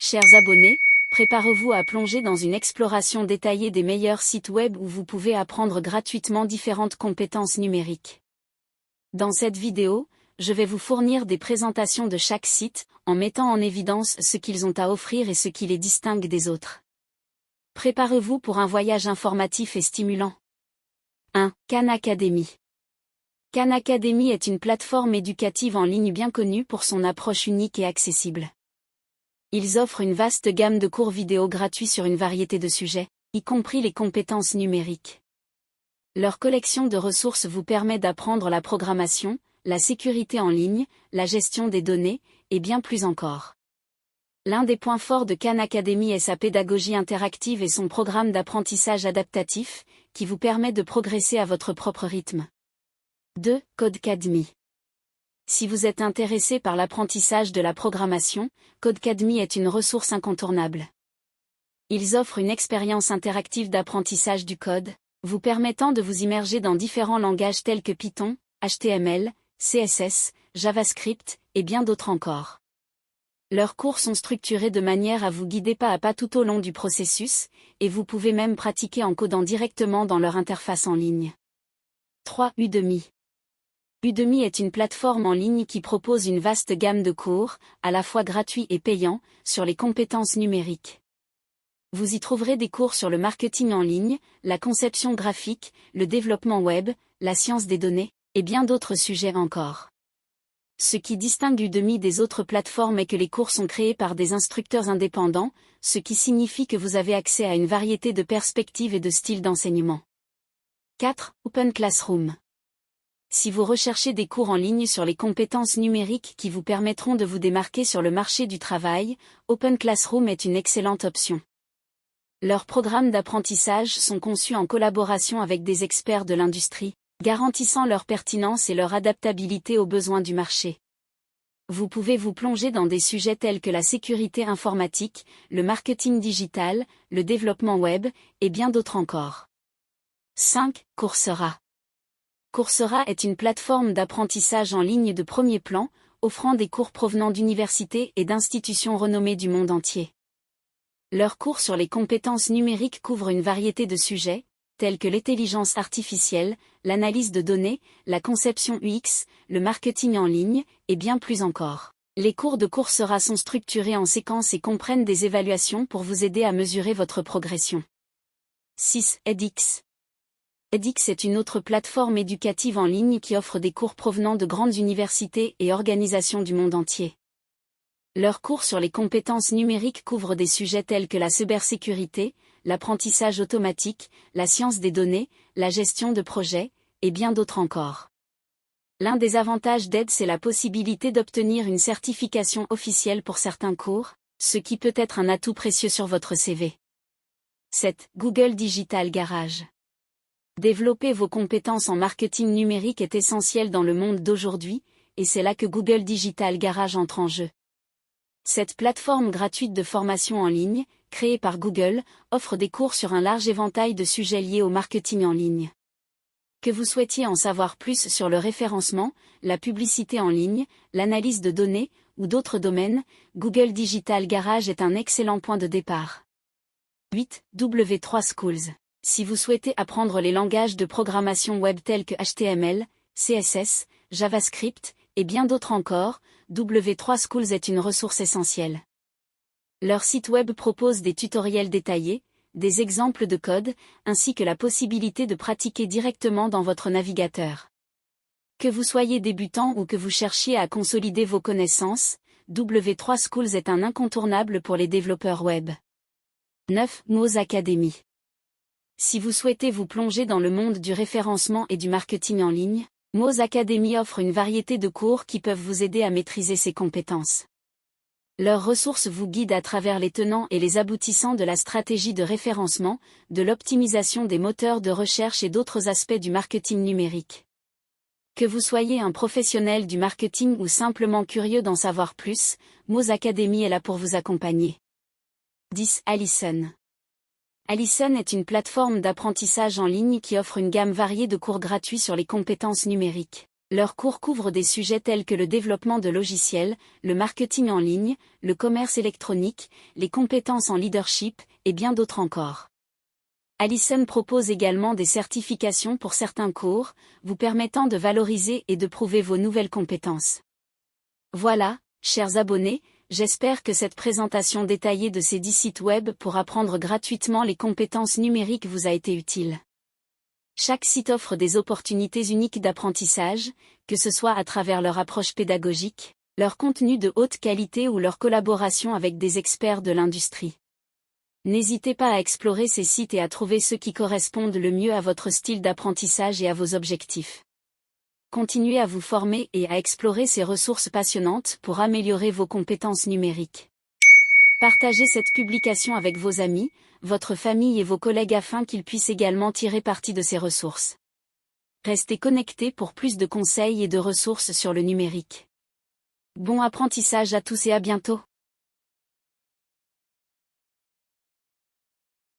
Chers abonnés, préparez-vous à plonger dans une exploration détaillée des meilleurs sites web où vous pouvez apprendre gratuitement différentes compétences numériques. Dans cette vidéo, je vais vous fournir des présentations de chaque site, en mettant en évidence ce qu'ils ont à offrir et ce qui les distingue des autres. Préparez-vous pour un voyage informatif et stimulant. 1. Khan Academy. Khan Academy est une plateforme éducative en ligne bien connue pour son approche unique et accessible. Ils offrent une vaste gamme de cours vidéo gratuits sur une variété de sujets, y compris les compétences numériques. Leur collection de ressources vous permet d'apprendre la programmation, la sécurité en ligne, la gestion des données, et bien plus encore. L'un des points forts de Khan Academy est sa pédagogie interactive et son programme d'apprentissage adaptatif, qui vous permet de progresser à votre propre rythme. 2. Codecademy. Si vous êtes intéressé par l'apprentissage de la programmation, Codecademy est une ressource incontournable. Ils offrent une expérience interactive d'apprentissage du code, vous permettant de vous immerger dans différents langages tels que Python, HTML, CSS, JavaScript, et bien d'autres encore. Leurs cours sont structurés de manière à vous guider pas à pas tout au long du processus, et vous pouvez même pratiquer en codant directement dans leur interface en ligne. 3. Udemy. Udemy est une plateforme en ligne qui propose une vaste gamme de cours, à la fois gratuits et payants, sur les compétences numériques. Vous y trouverez des cours sur le marketing en ligne, la conception graphique, le développement web, la science des données, et bien d'autres sujets encore. Ce qui distingue Udemy des autres plateformes est que les cours sont créés par des instructeurs indépendants, ce qui signifie que vous avez accès à une variété de perspectives et de styles d'enseignement. 4. Open Classroom. Si vous recherchez des cours en ligne sur les compétences numériques qui vous permettront de vous démarquer sur le marché du travail, Open Classroom est une excellente option. Leurs programmes d'apprentissage sont conçus en collaboration avec des experts de l'industrie, garantissant leur pertinence et leur adaptabilité aux besoins du marché. Vous pouvez vous plonger dans des sujets tels que la sécurité informatique, le marketing digital, le développement web, et bien d'autres encore. 5. Coursera. Coursera est une plateforme d'apprentissage en ligne de premier plan, offrant des cours provenant d'universités et d'institutions renommées du monde entier. Leurs cours sur les compétences numériques couvrent une variété de sujets, tels que l'intelligence artificielle, l'analyse de données, la conception UX, le marketing en ligne, et bien plus encore. Les cours de Coursera sont structurés en séquences et comprennent des évaluations pour vous aider à mesurer votre progression. 6. edX. edX est une autre plateforme éducative en ligne qui offre des cours provenant de grandes universités et organisations du monde entier. Leurs cours sur les compétences numériques couvrent des sujets tels que la cybersécurité, l'apprentissage automatique, la science des données, la gestion de projets, et bien d'autres encore. L'un des avantages d'EDX c'est la possibilité d'obtenir une certification officielle pour certains cours, ce qui peut être un atout précieux sur votre CV. 7. Google Digital Garage. Développer vos compétences en marketing numérique est essentiel dans le monde d'aujourd'hui, et c'est là que Google Digital Garage entre en jeu. Cette plateforme gratuite de formation en ligne, créée par Google, offre des cours sur un large éventail de sujets liés au marketing en ligne. Que vous souhaitiez en savoir plus sur le référencement, la publicité en ligne, l'analyse de données, ou d'autres domaines, Google Digital Garage est un excellent point de départ. 8. W3 Schools. Si vous souhaitez apprendre les langages de programmation web tels que HTML, CSS, JavaScript, et bien d'autres encore, W3 Schools est une ressource essentielle. Leur site web propose des tutoriels détaillés, des exemples de code, ainsi que la possibilité de pratiquer directement dans votre navigateur. Que vous soyez débutant ou que vous cherchiez à consolider vos connaissances, W3 Schools est un incontournable pour les développeurs web. 9. Moz Academy. Si vous souhaitez vous plonger dans le monde du référencement et du marketing en ligne, Moz Academy offre une variété de cours qui peuvent vous aider à maîtriser ces compétences. Leurs ressources vous guident à travers les tenants et les aboutissants de la stratégie de référencement, de l'optimisation des moteurs de recherche et d'autres aspects du marketing numérique. Que vous soyez un professionnel du marketing ou simplement curieux d'en savoir plus, Moz Academy est là pour vous accompagner. 10. Alison. Alison est une plateforme d'apprentissage en ligne qui offre une gamme variée de cours gratuits sur les compétences numériques. Leurs cours couvrent des sujets tels que le développement de logiciels, le marketing en ligne, le commerce électronique, les compétences en leadership, et bien d'autres encore. Allison propose également des certifications pour certains cours, vous permettant de valoriser et de prouver vos nouvelles compétences. Voilà, chers abonnés, j'espère que cette présentation détaillée de ces 10 sites web pour apprendre gratuitement les compétences numériques vous a été utile. Chaque site offre des opportunités uniques d'apprentissage, que ce soit à travers leur approche pédagogique, leur contenu de haute qualité ou leur collaboration avec des experts de l'industrie. N'hésitez pas à explorer ces sites et à trouver ceux qui correspondent le mieux à votre style d'apprentissage et à vos objectifs. Continuez à vous former et à explorer ces ressources passionnantes pour améliorer vos compétences numériques. Partagez cette publication avec vos amis, votre famille et vos collègues afin qu'ils puissent également tirer parti de ces ressources. Restez connectés pour plus de conseils et de ressources sur le numérique. Bon apprentissage à tous et à bientôt.